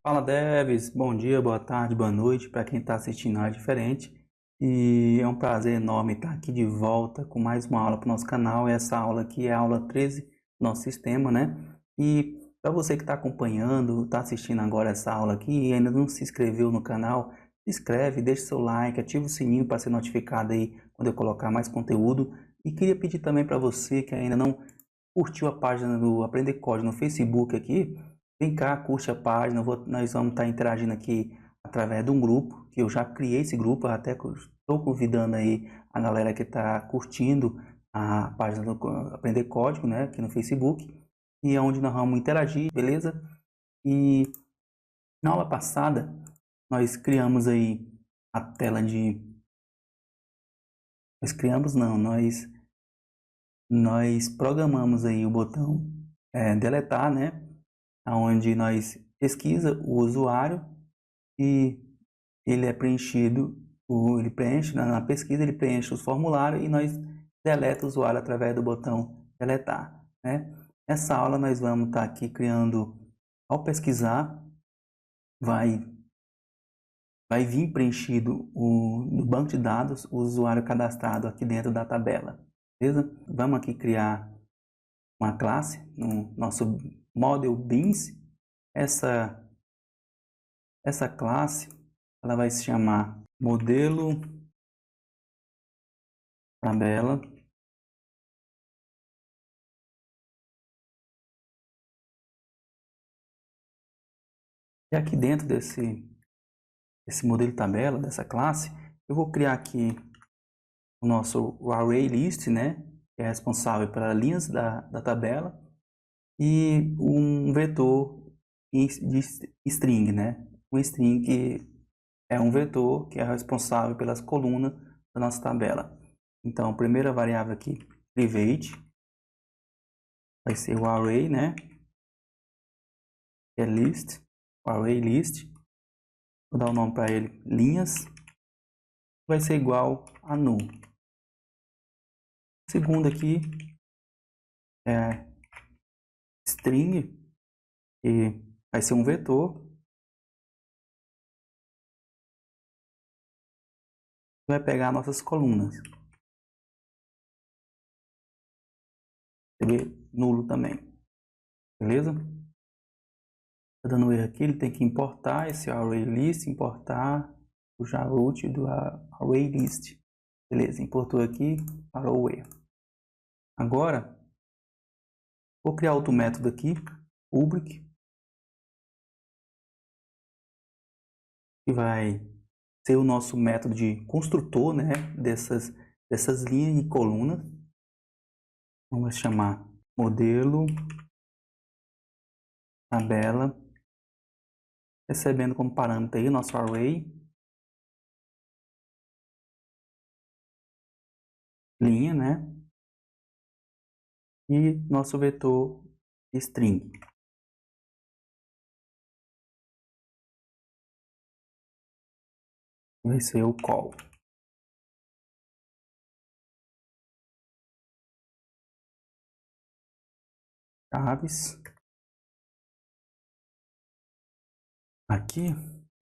Fala devs, bom dia, boa tarde, boa noite para quem está assistindo a área diferente. E é um prazer enorme estar aqui de volta com mais uma aula para o nosso canal. Essa aula aqui é a aula 13 do nosso sistema, né? E para você que está acompanhando, está assistindo agora essa aula aqui e ainda não se inscreveu no canal, se inscreve, deixa seu like, ativa o sininho para ser notificado aí quando eu colocar mais conteúdo. E queria pedir também para você que ainda não curtiu a página do Aprender Código no Facebook aqui, vem cá, curte a página, nós vamos estar interagindo aqui através de um grupo, que eu já criei esse grupo, eu até estou convidando aí a galera que está curtindo a página do Aprender Código, né, aqui no Facebook, e é onde nós vamos interagir, beleza? E na aula passada, nós criamos aí a tela de... Nós criamos não, nós programamos aí o botão deletar, né? Onde nós pesquisa o usuário e ele é preenchido, ele preenche na pesquisa, ele preenche os formulários e nós deleta o usuário através do botão deletar, né? Nessa aula nós vamos estar aqui criando, ao pesquisar, vai vir preenchido no banco de dados o usuário cadastrado aqui dentro da tabela, beleza? Vamos aqui criar uma classe no nosso model beans. Essa classe ela vai se chamar modelo tabela. E aqui dentro desse modelo tabela, dessa classe, eu vou criar aqui o nosso array list, né, que é responsável pelas linhas da tabela, e um vetor de string, né, um string que é um vetor que é responsável pelas colunas da nossa tabela. Então, a primeira variável aqui, private, vai ser o array, né, que é list, o array list. Vou dar o nome para ele, linhas, vai ser igual a null. O segundo aqui é string, que vai ser um vetor, vai pegar nossas colunas. Receber nulo também, beleza? Tá dando erro aqui, ele tem que importar esse array list, importar o root do array list. Beleza, importou aqui, parou o erro. Agora, vou criar outro método aqui, public, que vai ser o nosso método de construtor, né, dessas linhas e colunas. Vamos chamar modelo tabela, recebendo como parâmetro aí o nosso array, linha, né, e nosso vetor string. Vai ser o call. Chaves. Aqui,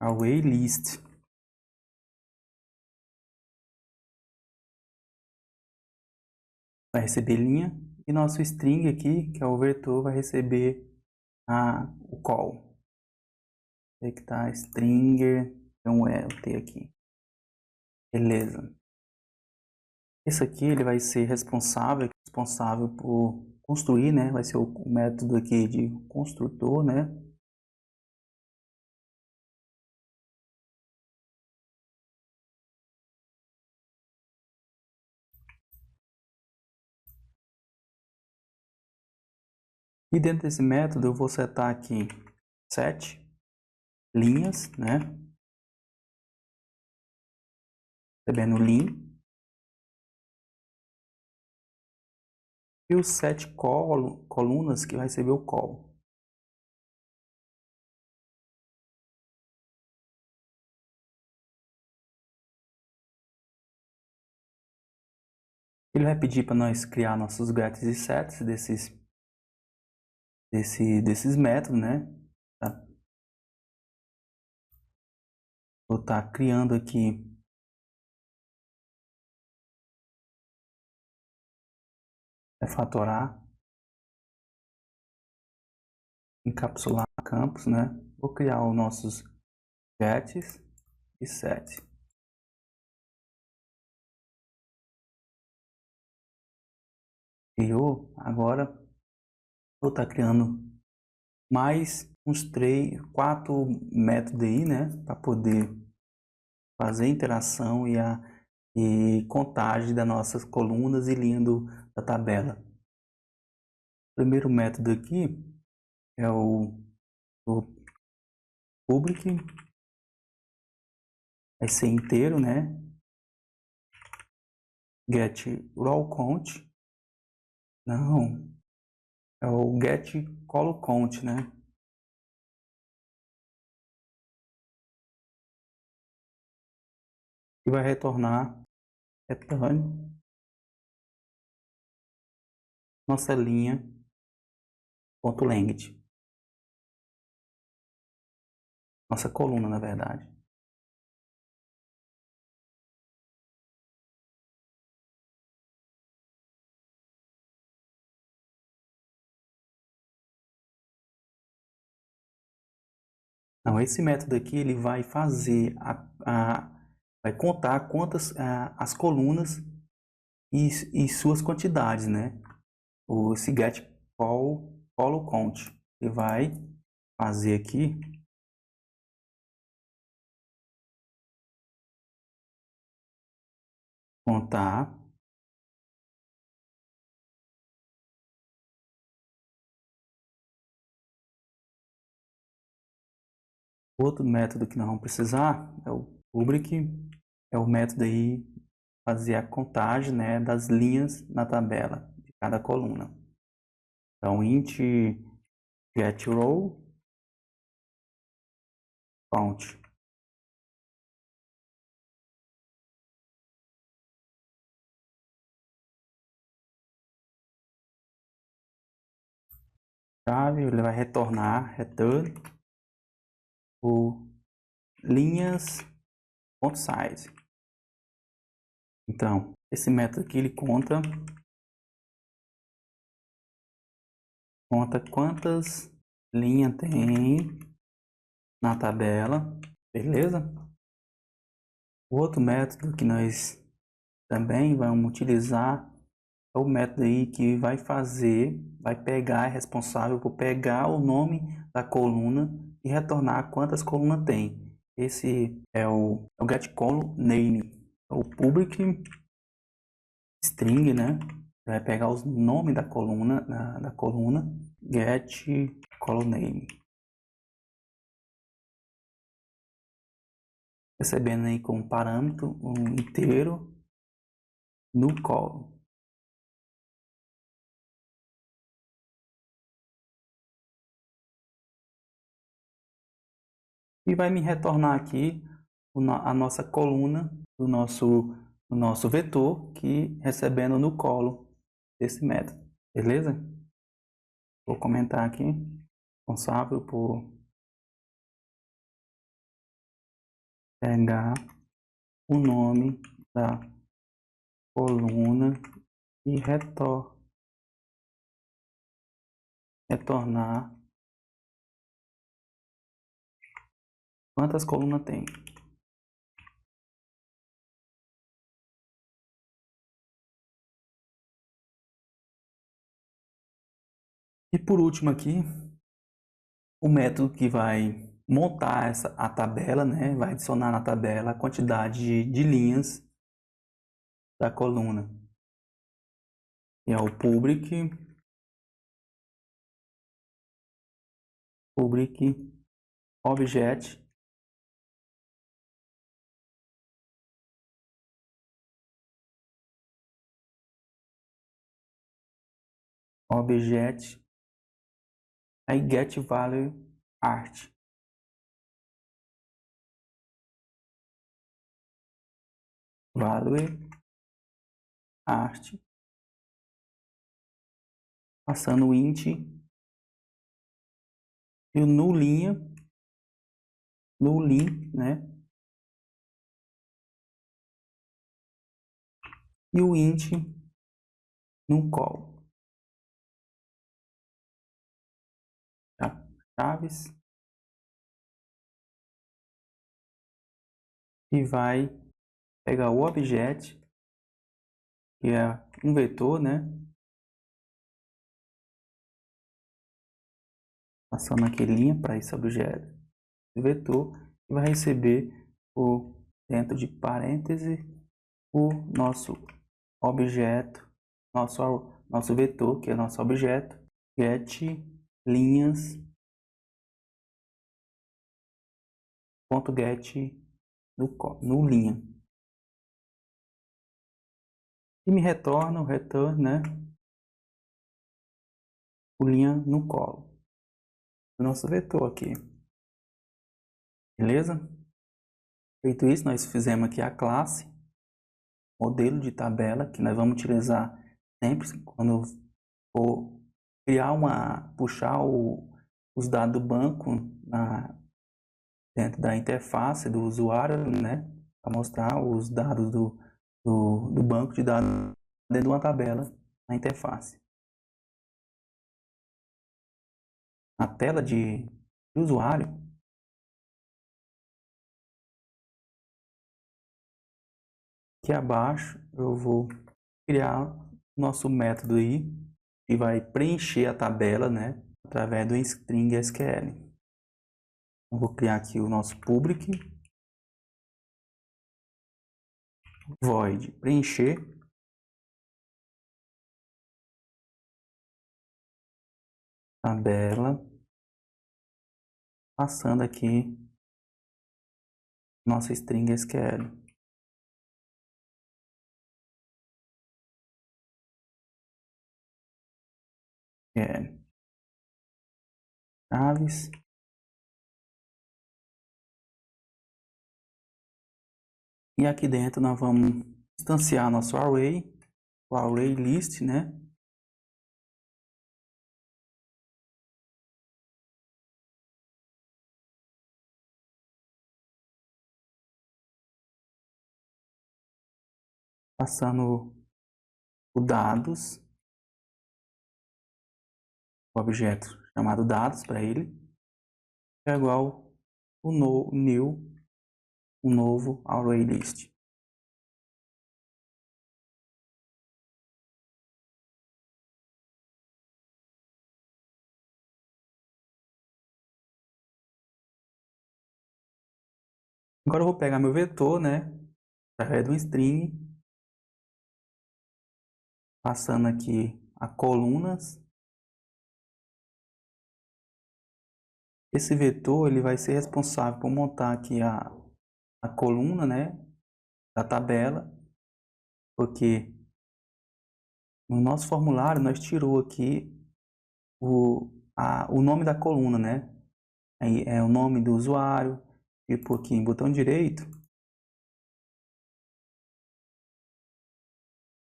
array list. Vai receber linha. E nosso string aqui, que é o vetor, vai receber o call. Tem que tá stringer, então o T aqui. Beleza. Esse aqui ele vai ser responsável por construir, né? Vai ser o método aqui de construtor, né? E dentro desse método eu vou setar aqui set linhas, né? Recebendo lim. E o set colunas que vai receber o call. Ele vai pedir para nós criar nossos gets e sets desses métodos, né? Tá? Vou estar criando aqui refatorar, encapsular campos, né? Vou criar os nossos gets e set. Criou, agora vou estar criando mais uns 3, 4 métodos aí, né? Para poder fazer interação e contagem das nossas colunas e linhas da tabela. O primeiro método aqui é o public, vai ser inteiro, né? Get row count, não, é o get column count, né? E vai retornar return nossa linha ponto length, nossa coluna, na verdade. Então, esse método aqui ele vai fazer vai contar quantas as colunas e suas quantidades, né? Esse get column count ele vai fazer aqui contar outro método que nós vamos precisar é o public, é o método aí fazer a contagem, né, das linhas na tabela de cada coluna. Então int get row count. Chave, ele vai retornar return o linhas ponto size. Então esse método aqui ele conta quantas linhas tem na tabela, beleza? O outro método que nós também vamos utilizar é o método aí que vai pegar, é responsável por pegar o nome da coluna e retornar quantas colunas tem. Esse é o get column name, é o public string, né? Vai pegar os nomes da coluna, get column name. Recebendo aí como parâmetro um inteiro no call. E vai me retornar aqui a nossa coluna do nosso vetor que recebendo no colo desse método, beleza? Vou comentar aqui, responsável por pegar o nome da coluna e retornar quantas colunas tem. E por último aqui, o método que vai montar a tabela, né? Vai adicionar na tabela a quantidade de linhas da coluna. E é o public objet aí get value art. Value art, passando o int E o nulinha, nulim, né? E o int no call. Chaves. E vai pegar o objeto, que é um vetor, né? Passando aqui linha para esse objeto, vetor, e vai receber dentro de parêntese o nosso objeto, nosso vetor, que é nosso objeto, get linhas ponto get no linha, e me retorna o return, né, o linha no colo do nosso vetor aqui, beleza? Feito isso, nós fizemos aqui a classe modelo de tabela, que nós vamos utilizar sempre quando for puxar os dados do banco dentro da interface do usuário, né, para mostrar os dados do banco de dados dentro de uma tabela na interface. Na tela de usuário, aqui abaixo eu vou criar nosso método aí, que vai preencher a tabela, né, através do string SQL. Eu vou criar aqui o nosso public void preencher tabela, passando aqui nossa string SQL. Chaves. E aqui dentro nós vamos instanciar nosso array, o array list, né? Passando o dados, o objeto chamado dados para ele, é igual o novo array list. Agora eu vou pegar meu vetor, né, através de um string, passando aqui a colunas. Esse vetor ele vai ser responsável por montar aqui a coluna, né, da tabela, porque no nosso formulário nós tirou aqui o nome da coluna, né? Aí é o nome do usuário, tipo aqui em botão direito,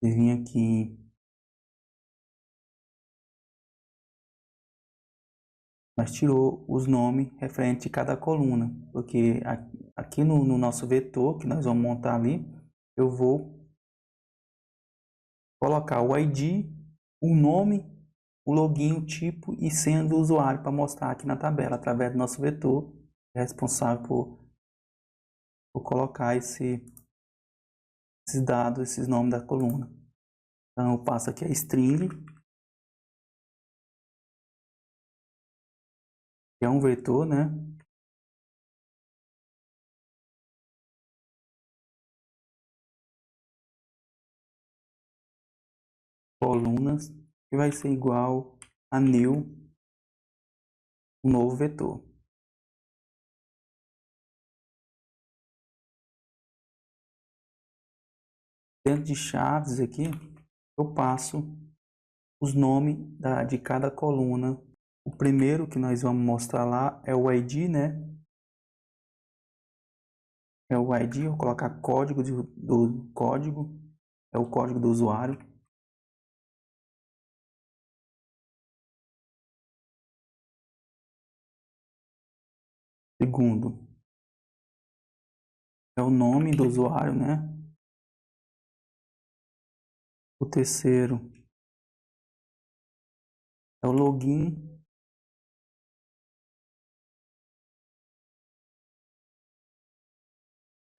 e vim aqui, nós tirou os nomes referentes de cada coluna, porque aqui no nosso vetor que nós vamos montar ali, eu vou colocar o ID, o nome, o login, o tipo e senha do usuário para mostrar aqui na tabela, através do nosso vetor, que é responsável por colocar esses dados, esses nomes da coluna. Então eu passo aqui a string, que é um vetor, né? Colunas, que vai ser igual a new, um novo vetor. Dentro de chaves aqui, eu passo os nomes de cada coluna. O primeiro que nós vamos mostrar lá é o ID, né? É o ID, vou colocar código do código, é o código do usuário. Segundo é o nome do usuário, né? O terceiro é o login.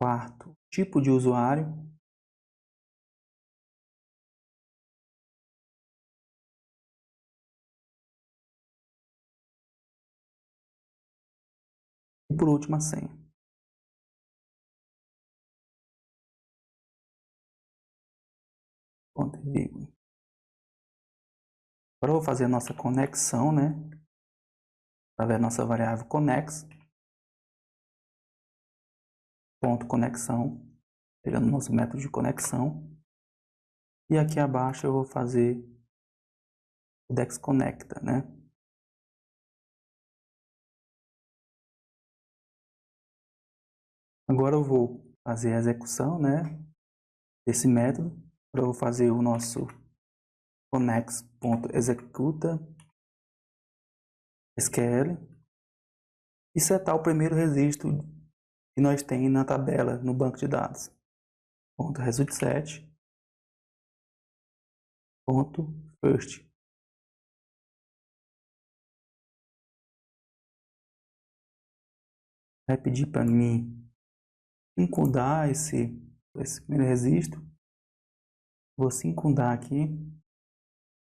Quarto, tipo de usuário. E por último, a senha. Ponto e vírgula. Agora eu vou fazer a nossa conexão, né? Através da nossa variável connex. Ponto conexão. Pegando o nosso método de conexão. E aqui abaixo eu vou fazer o desconecta, né? Agora eu vou fazer a execução, né? Desse método. Agora eu vou fazer o nosso connex.executa SQL e setar o primeiro registro que nós temos na tabela no banco de dados. Ponto result set ponto first. Vai pedir para mim includar esse primeiro registro. Vou sincundar aqui.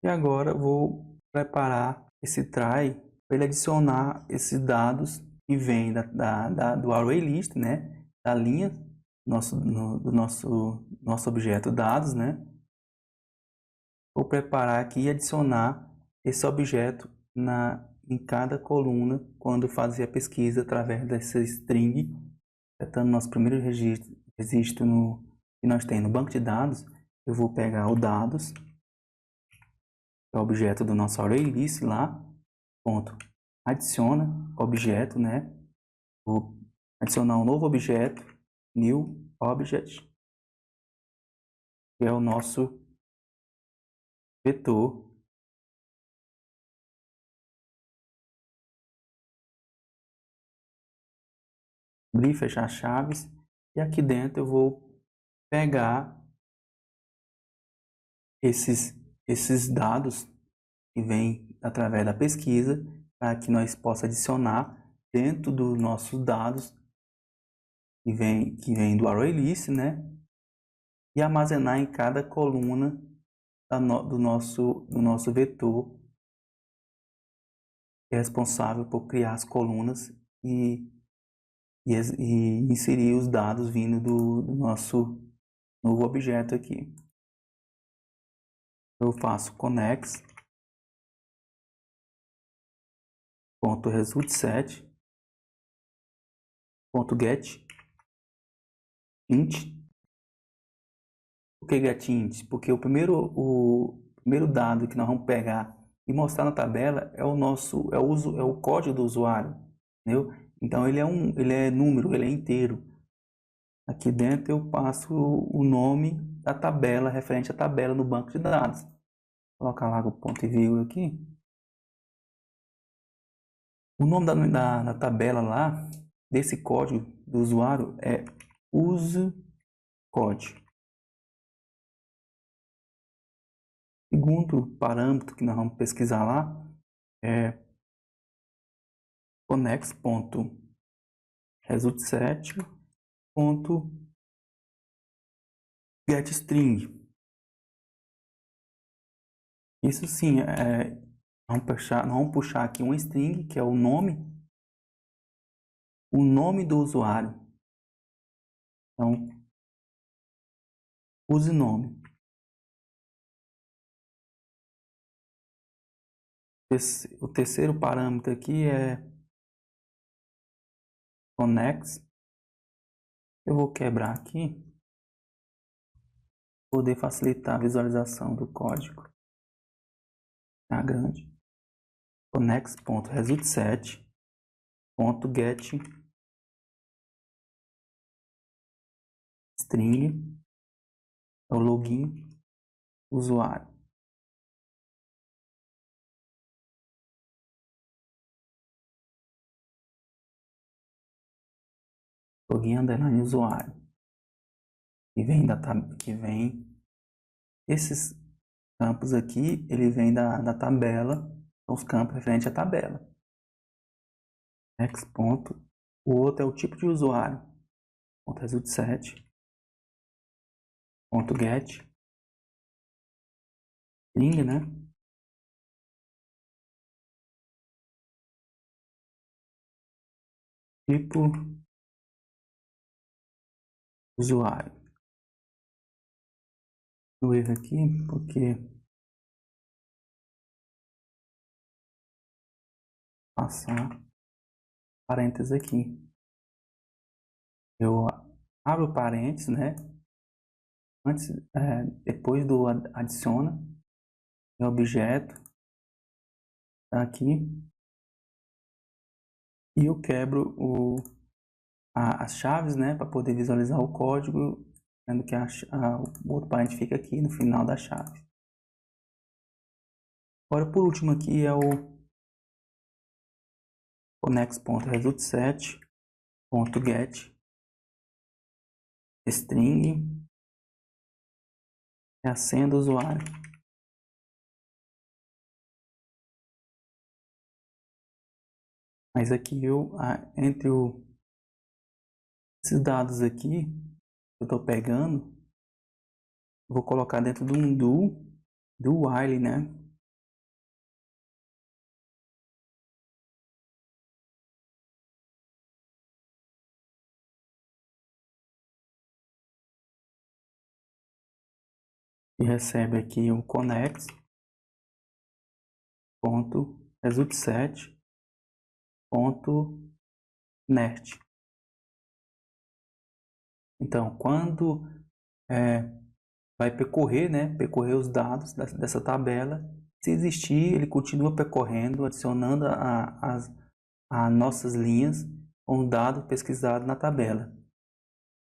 E agora vou preparar esse try para ele adicionar esses dados que vem do array list, né? Da linha do nosso objeto dados, né? Vou preparar aqui e adicionar esse objeto em cada coluna quando fazer a pesquisa através dessa string, setando nosso primeiro registro que nós temos no banco de dados. Eu vou pegar o dados, que é o objeto do nosso array list lá, ponto, adiciona objeto, né? Vou adicionar um novo objeto, new object, que é o nosso vetor. Abrir e fechar chaves. E aqui dentro eu vou pegar esses dados que vêm através da pesquisa para que nós possa adicionar dentro dos nossos dados que vem do array list, né? E armazenar em cada coluna do nosso vetor, que é responsável por criar as colunas e inserir os dados vindo do nosso novo objeto aqui. Eu faço connex ponto result set ponto get int. Por que get int? Porque o primeiro dado que nós vamos pegar e mostrar na tabela é o código do usuário, entendeu? Então ele é número, ele é inteiro. Aqui dentro eu passo o nome da tabela, referente à tabela no banco de dados. Vou colocar lá o ponto e vírgula aqui. O nome da tabela lá, desse código do usuário, é useCode. Segundo parâmetro que nós vamos pesquisar lá é connex.resultset.getString. Isso sim, vamos puxar aqui um string, que é o nome do usuário. Então, use nome. O terceiro parâmetro aqui é connex. Eu vou quebrar aqui, poder facilitar a visualização do código. Tá grande. connex.resultset.getString é o login usuário. login underline usuário. Que vem esses campos aqui, ele vem da tabela, são os campos referentes à tabela. Next ponto. O outro é o tipo de usuário. Ponto result set. Ponto get. String, né? Tipo usuário. O erro aqui, porque passar parênteses aqui. Eu abro parênteses, né? Antes, depois do adiciona, é objeto, tá aqui, e eu quebro as chaves, né, para poder visualizar o código, sendo que o outro parênteses fica aqui no final da chave. Agora, por último aqui é o next.resultSet.get string é a senha do usuário. Mas aqui entre esses dados aqui que eu estou pegando, eu vou colocar dentro de um do while, né? E recebe aqui o connect.resultSet.net. Então, quando vai percorrer, né, percorrer os dados dessa tabela, se existir, ele continua percorrendo, adicionando as nossas linhas com o dado pesquisado na tabela.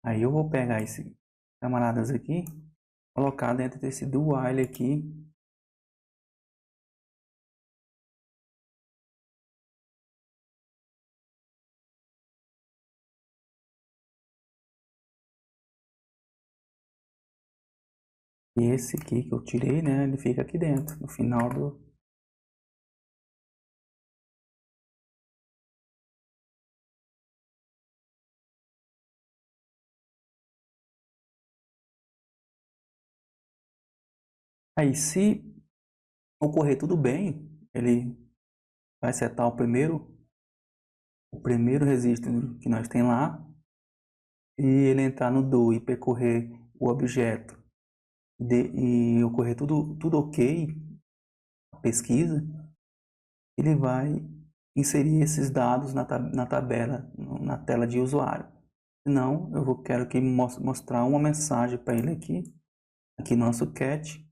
Aí eu vou pegar esse camaradas aqui, colocar dentro desse do while aqui. E esse aqui que eu tirei, né, ele fica aqui dentro, no final do... Aí, se ocorrer tudo bem, ele vai setar o primeiro registro que nós tem lá, e ele entrar no do e percorrer o objeto e ocorrer tudo ok, a pesquisa, ele vai inserir esses dados na tabela, na tela de usuário. Senão, quero que mostrar uma mensagem para ele aqui no nosso cat.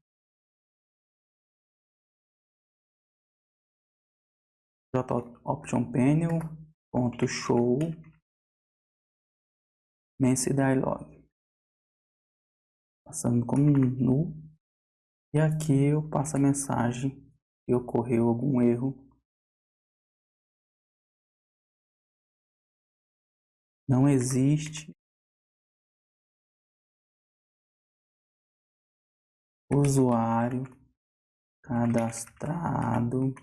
Option panel .show Mense dialog, passando como nu, e aqui eu passo a mensagem que ocorreu algum erro, não existe usuário cadastrado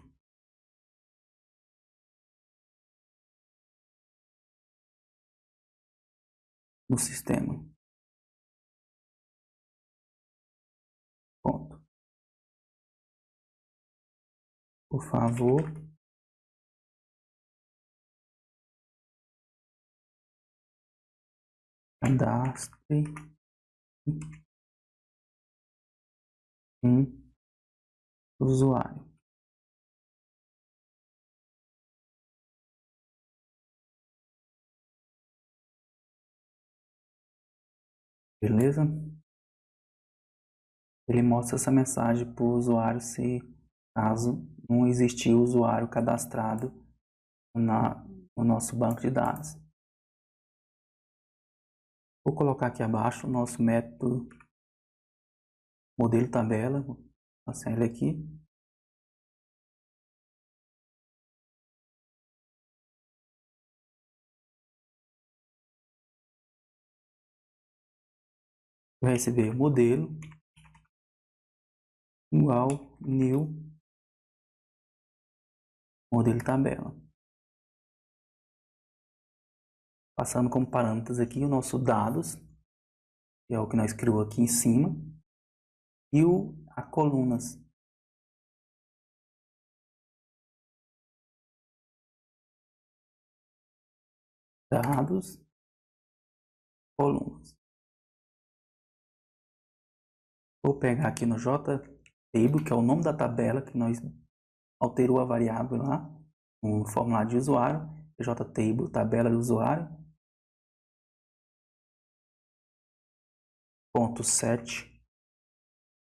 no sistema. Ponto. Por favor, cadastre um usuário. Beleza? Ele mostra essa mensagem para o usuário se caso não existir usuário cadastrado no nosso banco de dados. Vou colocar aqui abaixo o nosso método modelo tabela, vou passar ele aqui. vai receber modelo igual new modelo tabela. Passando como parâmetros aqui o nosso dados, que é o que nós criamos aqui em cima, e a colunas. Dados, colunas. Vou pegar aqui no JTable, que é o nome da tabela que nós alterou a variável lá no formulário de usuário. JTable, tabela de usuário. Ponto set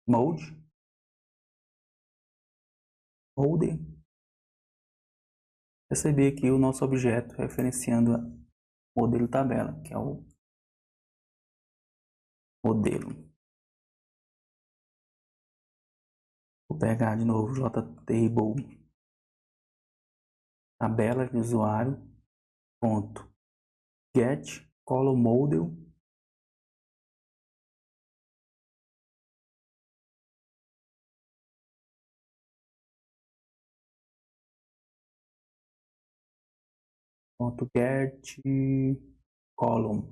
mode. Receber aqui o nosso objeto referenciando o modelo tabela, que é o modelo. Vou pegar de novo JTable, tabela de usuário, ponto get column model, ponto get column,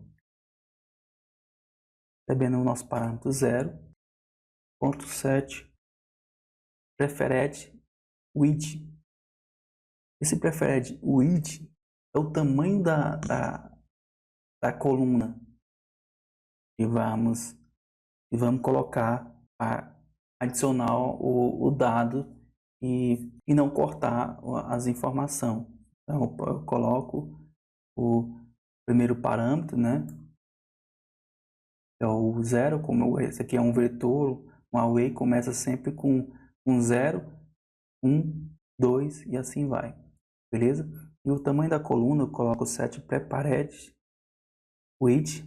recebendo o nosso parâmetro 0, ponto set preferred width. Esse preferred width é o tamanho da coluna e vamos colocar para adicionar o dado e não cortar as informações. Então eu coloco o primeiro parâmetro, né? É o 0, como esse aqui é um vetor, um array começa sempre com 0, 1, 2 e assim vai, beleza? E o tamanho da coluna eu coloco 7 prepared width.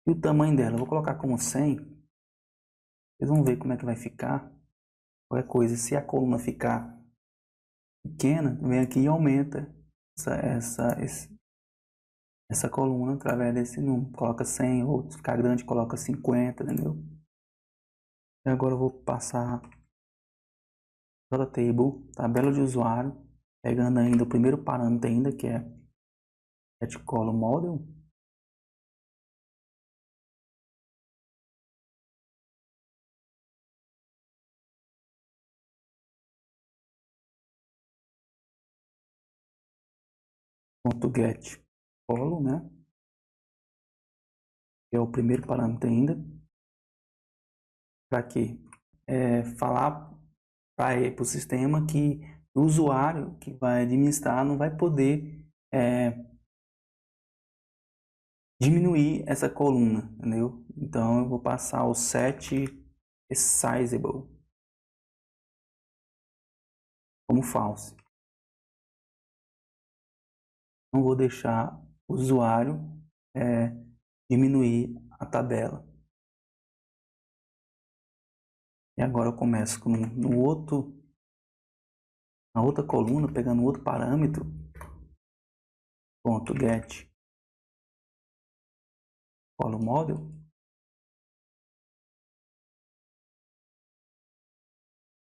E o tamanho dela eu vou colocar como 100. Vocês vão ver como é que vai ficar. Qualquer coisa, se a coluna ficar pequena, vem aqui e aumenta essa coluna através desse número. Coloca 100, ou se ficar grande, coloca 50, entendeu? E agora eu vou passar JTable, tabela de usuário, pegando ainda o primeiro parâmetro ainda, que é getColumn model. Ponto get column, né? Que é o primeiro parâmetro ainda. Para quê? Falar para o sistema que o usuário que vai administrar não vai poder diminuir essa coluna, entendeu? Então eu vou passar o set sizable como false. Não vou deixar o usuário diminuir a tabela. E agora eu começo na outra coluna, pegando outro parâmetro, ponto get column model,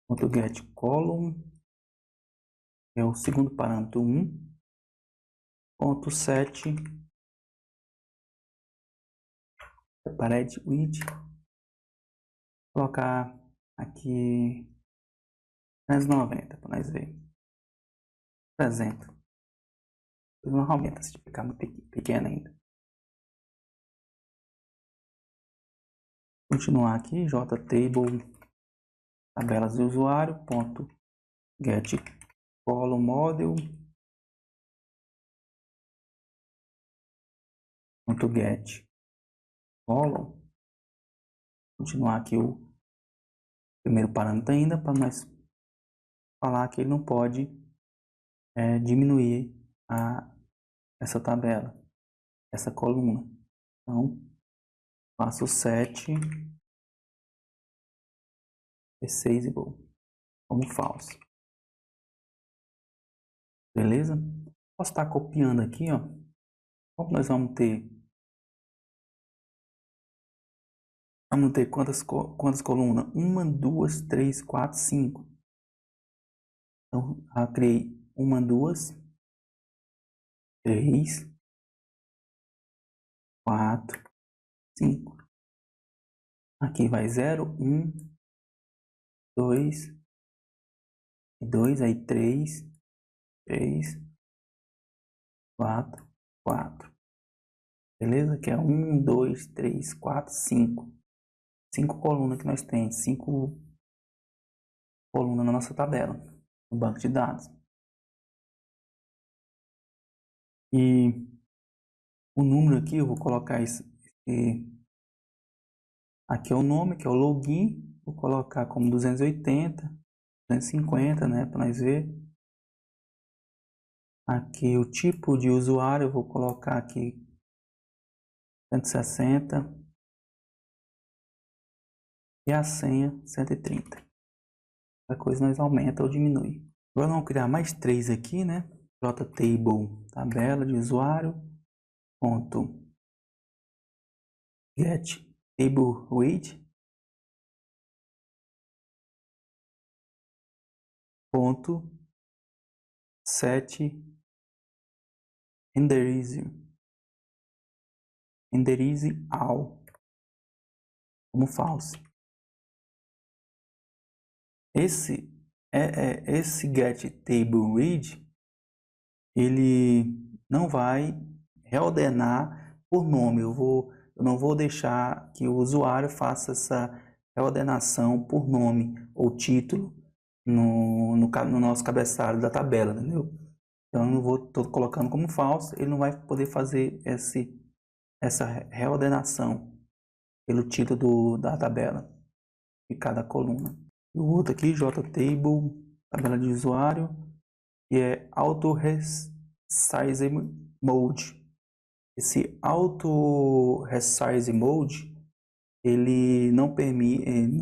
ponto get column, é o segundo parâmetro 1, ponto set separate width, colocar aqui 390 para nós ver. 300. Não aumenta se ficar muito pequeno ainda. Continuar aqui, JTable, tabelas de usuário, ponto get column model, ponto get column. Continuar aqui o primeiro parâmetro ainda, para nós falar que ele não pode diminuir essa tabela, essa coluna. Então, faço 7 resizable como falso. Beleza? Posso estar copiando aqui, ó. Como nós vamos ter Vamos ter quantas colunas? 1, 2, 3, 4, 5. Então, criei 1, 2, 3, 4, 5. Aqui vai 0, 1, 2, 2, aí 3, 4, 4. Beleza? Aqui é 1, 2, 3, 4, 5. 5 colunas que nós temos. 5 colunas na nossa tabela, no banco de dados. E o número aqui, eu vou colocar isso. Aqui é o nome, que é o login. Vou colocar como 280, 250, né? Para nós ver. Aqui o tipo de usuário, eu vou colocar aqui 160. E a senha 130. A coisa nós aumenta ou diminui. Agora vamos criar mais 3 aqui, né? JTable, tabela de usuário, ponto get table read, ponto set enderize all como false. Esse get table read, ele não vai reordenar por nome. Eu não vou deixar que o usuário faça essa reordenação por nome ou título no nosso cabeçalho da tabela, entendeu? Então eu não vou, tô colocando como falso, ele não vai poder fazer essa reordenação pelo título da tabela de cada coluna. E o outro aqui, JTable, tabela de usuário, que é Auto Resize Mode. Esse Auto Resize Mode, ele não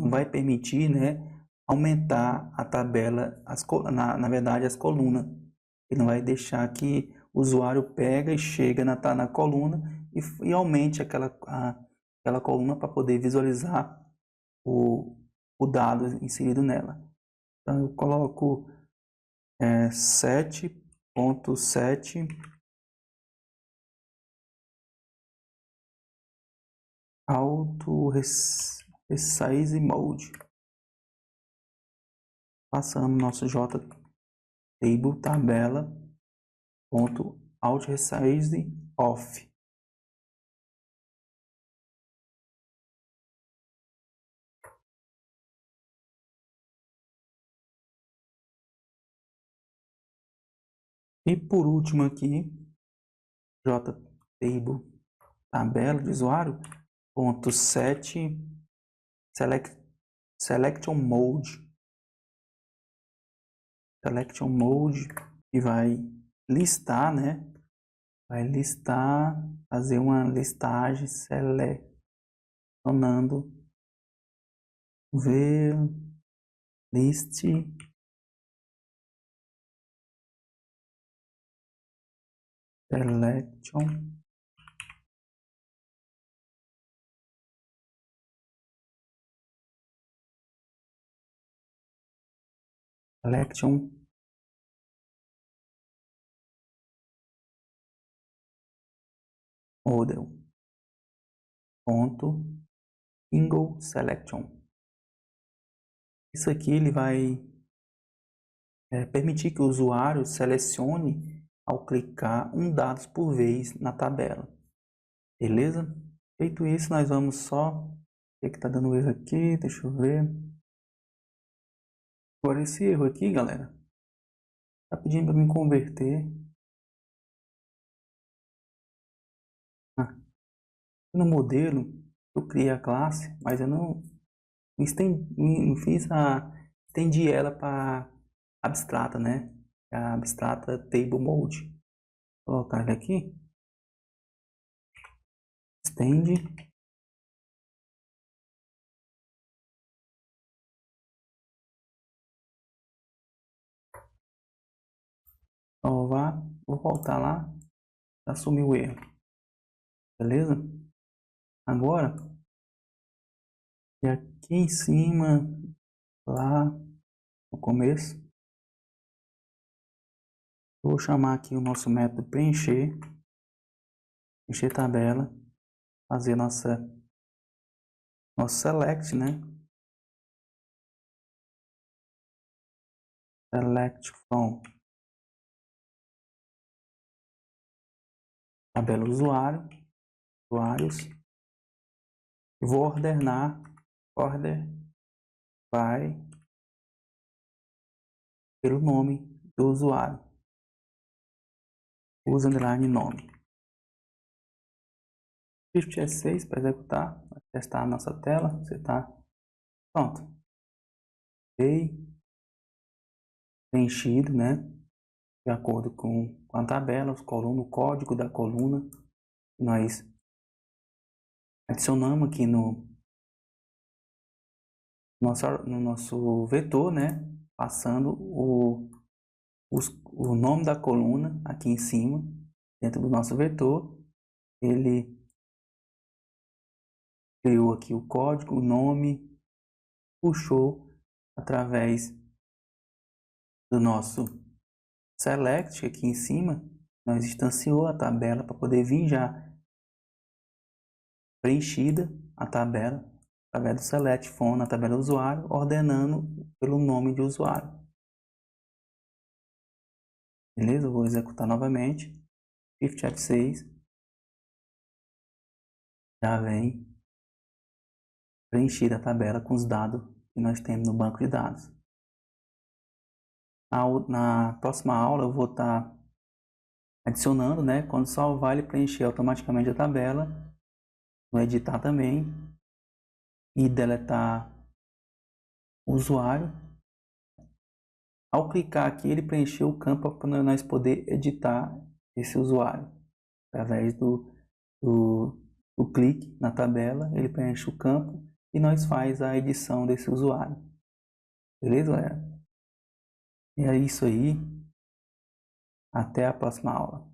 vai permitir, né, aumentar a tabela, na verdade as colunas. Ele não vai deixar que o usuário pega e chega na coluna e aumente aquela coluna para poder visualizar o dado inserido nela. Então eu coloco 7.7 Auto Resize Mode. Passamos nosso JTable tabela ponto Auto Resize Off. E por último aqui, JTable tabela de usuário ponto set selection mode e vai listar, né? Vai listar, fazer uma listagem selecionando ver list selection model ponto single selection. Isso aqui ele vai permitir que o usuário selecione ao clicar um dado por vez na tabela. Beleza? Feito isso, nós vamos só... O que está dando erro aqui? Deixa eu ver. Agora esse erro aqui, galera, está pedindo para me converter. No modelo, eu criei a classe, mas eu não estendi ela para abstrata, né? A abstrata table mode. Vou colocar ele aqui. Estende. Salvar. Vou voltar lá. Assumir o erro. Beleza? Agora, E aqui em cima, lá no começo, vou chamar aqui o nosso método preencher tabela, fazer nosso select, né? Select from tabela usuários. Vou ordenar order by pelo nome do usuário. Usa underline nome. Shift F6 para executar, vai testar a nossa tela. Você está pronto. Ok. Preenchido, né? De acordo com a tabela, os colunas, o código da coluna que nós adicionamos aqui no nosso vetor, né? Passando o nome da coluna aqui em cima, dentro do nosso vetor. Ele criou aqui o código, o nome, puxou através do nosso select aqui em cima. Nós instanciou a tabela para poder vir já preenchida a tabela através do select from na tabela usuário, ordenando pelo nome de usuário. Beleza? Eu vou executar novamente. Shift F6. Já vem preenchida a tabela com os dados que nós temos no banco de dados. Na próxima aula eu vou estar adicionando, né? Quando salvar, ele preencher automaticamente a tabela. Vou editar também e deletar o usuário. Ao clicar aqui, ele preencheu o campo para nós poder editar esse usuário. Através do clique na tabela, ele preenche o campo e nós faz a edição desse usuário. Beleza, galera? E é isso aí. Até a próxima aula.